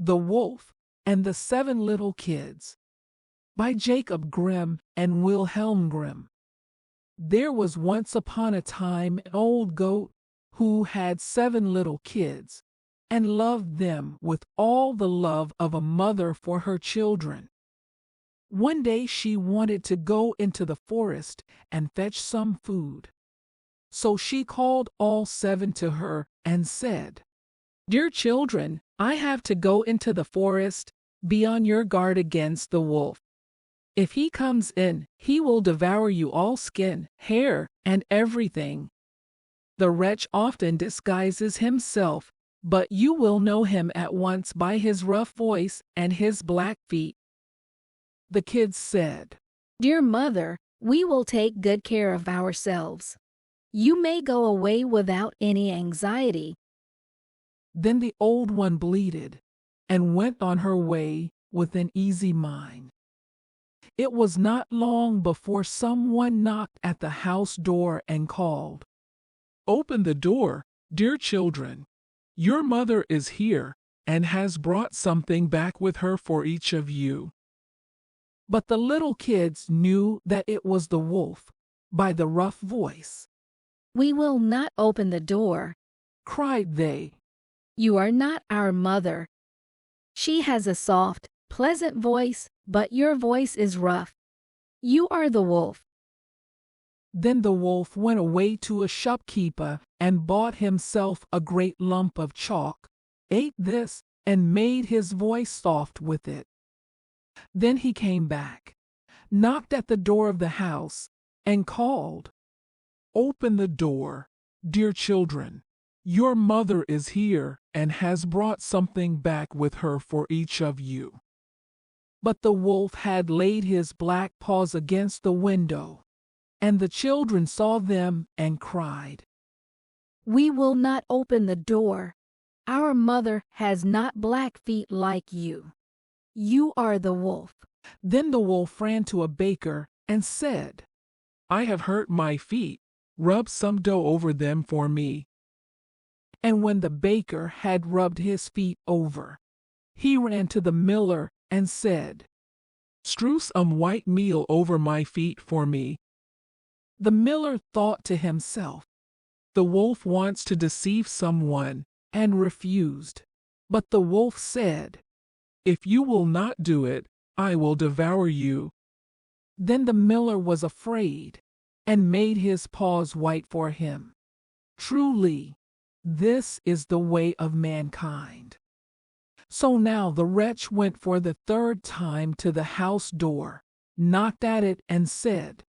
The Wolf and the Seven Little Kids, by Jacob Grimm and Wilhelm Grimm. There was once upon a time an old goat who had 7 little kids, and loved them with all the love of a mother for her children. One day she wanted to go into the forest and fetch some food. So she called all 7 to her and said, "Dear children, I have to go into the forest. Be on your guard against the wolf. If he comes in, he will devour you all, skin, hair, and everything. The wretch often disguises himself, but you will know him at once by his rough voice and his black feet." The kids said, "Dear mother, we will take good care of ourselves. You may go away without any anxiety." Then the old one bleated and went on her way with an easy mind. It was not long before someone knocked at the house door and called, "Open the door, dear children. Your mother is here and has brought something back with her for each of you." But the little kids knew that it was the wolf by the rough voice. "We will not open the door," cried they. "You are not our mother. She has a soft, pleasant voice, but your voice is rough. You are the wolf." Then the wolf went away to a shopkeeper and bought himself a great lump of chalk, ate this, and made his voice soft with it. Then he came back, knocked at the door of the house, and called, "Open the door, dear children. Your mother is here and has brought something back with her for each of you." But the wolf had laid his black paws against the window, and the children saw them and cried, "We will not open the door. Our mother has not black feet like you. You are the wolf." Then the wolf ran to a baker and said, "I have hurt my feet. Rub some dough over them for me." And when the baker had rubbed his feet over, he ran to the miller and said, "Strew some white meal over my feet for me." The miller thought to himself, "The wolf wants to deceive someone," and refused. But the wolf said, "If you will not do it, I will devour you." Then the miller was afraid and made his paws white for him. Truly, this is the way of mankind. So now the wretch went for the 3rd time to the house door, knocked at it and said,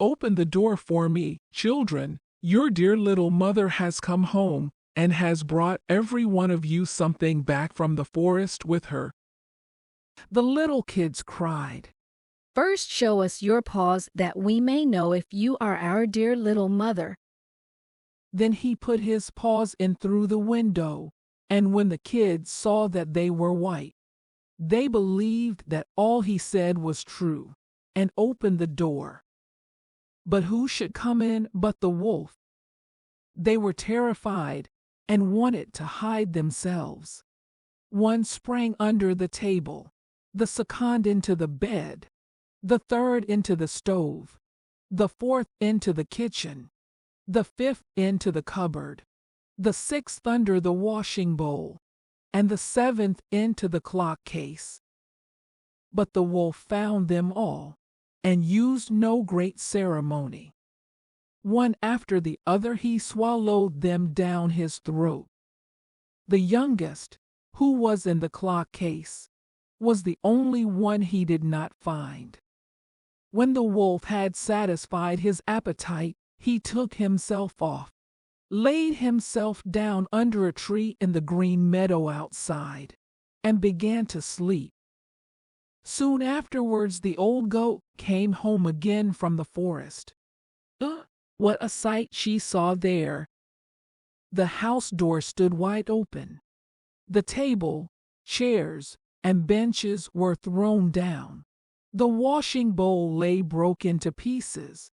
"Open the door for me, children. Your dear little mother has come home and has brought every one of you something back from the forest with her." The little kids cried, "First show us your paws that we may know if you are our dear little mother." Then he put his paws in through the window, and when the kids saw that they were white, they believed that all he said was true, and opened the door. But who should come in but the wolf? They were terrified and wanted to hide themselves. One sprang under the table, the second into the bed, the third into the stove, the fourth into the kitchen, the fifth into the cupboard, the sixth under the washing bowl, and the 7th into the clock case. But the wolf found them all, and used no great ceremony. One after the other he swallowed them down his throat. The youngest, who was in the clock case, was the only one he did not find. When the wolf had satisfied his appetite, he took himself off, laid himself down under a tree in the green meadow outside, and began to sleep. Soon afterwards the old goat came home again from the forest. What a sight she saw there! The house door stood wide open. The table, chairs, and benches were thrown down. The washing bowl lay broken to pieces,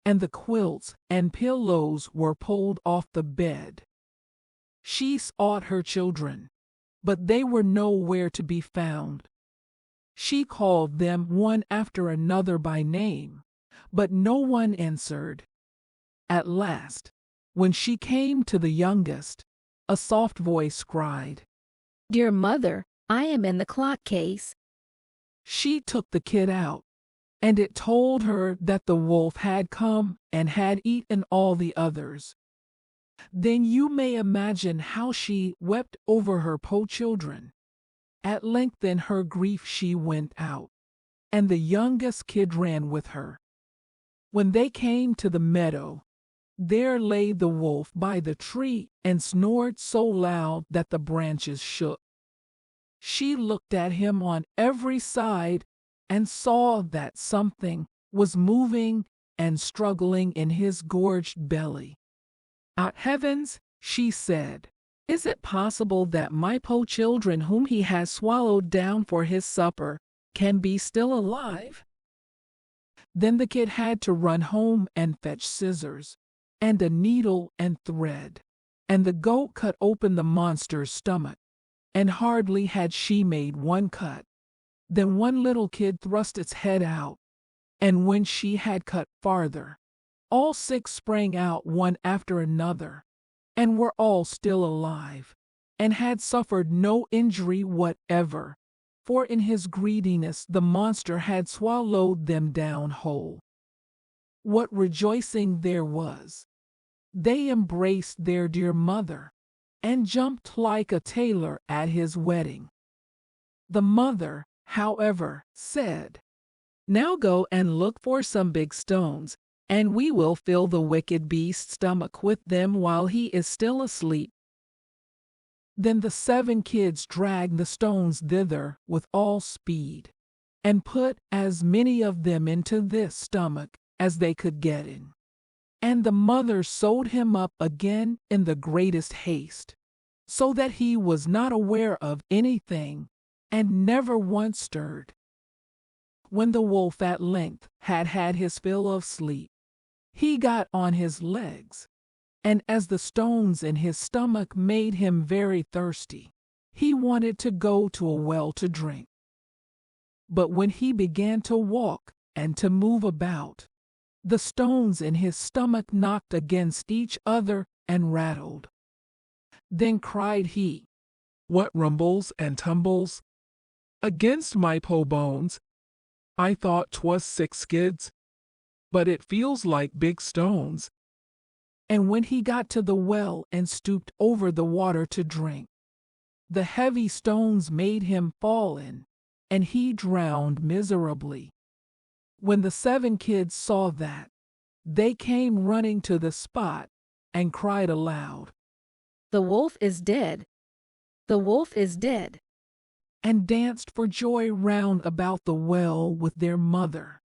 and the quilts and pillows were pulled off the bed. She sought her children, but they were nowhere to be found. She called them one after another by name, but no one answered. At last, when she came to the youngest, a soft voice cried, "Dear mother, I am in the clock case." She took the kid out, and it told her that the wolf had come and had eaten all the others. Then you may imagine how she wept over her poor children. At length in her grief she went out, and the youngest kid ran with her. When they came to the meadow, there lay the wolf by the tree and snored so loud that the branches shook. She looked at him on every side and saw that something was moving and struggling in his gorged belly. "Ah, heavens," she said, "is it possible that my poor children whom he has swallowed down for his supper can be still alive?" Then the kid had to run home and fetch scissors and a needle and thread, and the goat cut open the monster's stomach, and hardly had she made one cut, then one little kid thrust its head out, and when she had cut farther, all 6 sprang out one after another, and were all still alive, and had suffered no injury whatever, for in his greediness the monster had swallowed them down whole. What rejoicing there was! They embraced their dear mother, and jumped like a tailor at his wedding. The mother, however, said, "Now go and look for some big stones, and we will fill the wicked beast's stomach with them while he is still asleep." Then the 7 kids dragged the stones thither with all speed, and put as many of them into this stomach as they could get in. And the mother sewed him up again in the greatest haste, so that he was not aware of anything, and never once stirred. When the wolf at length had had his fill of sleep, he got on his legs, and as the stones in his stomach made him very thirsty, he wanted to go to a well to drink. But when he began to walk and to move about, the stones in his stomach knocked against each other and rattled. Then cried he, "What rumbles and tumbles against my po bones? I thought 'twas 6 skids, but it feels like big stones." And when he got to the well and stooped over the water to drink, the heavy stones made him fall in, and he drowned miserably. When the 7 kids saw that, they came running to the spot and cried aloud, "The wolf is dead! The wolf is dead!" and danced for joy round about the well with their mother.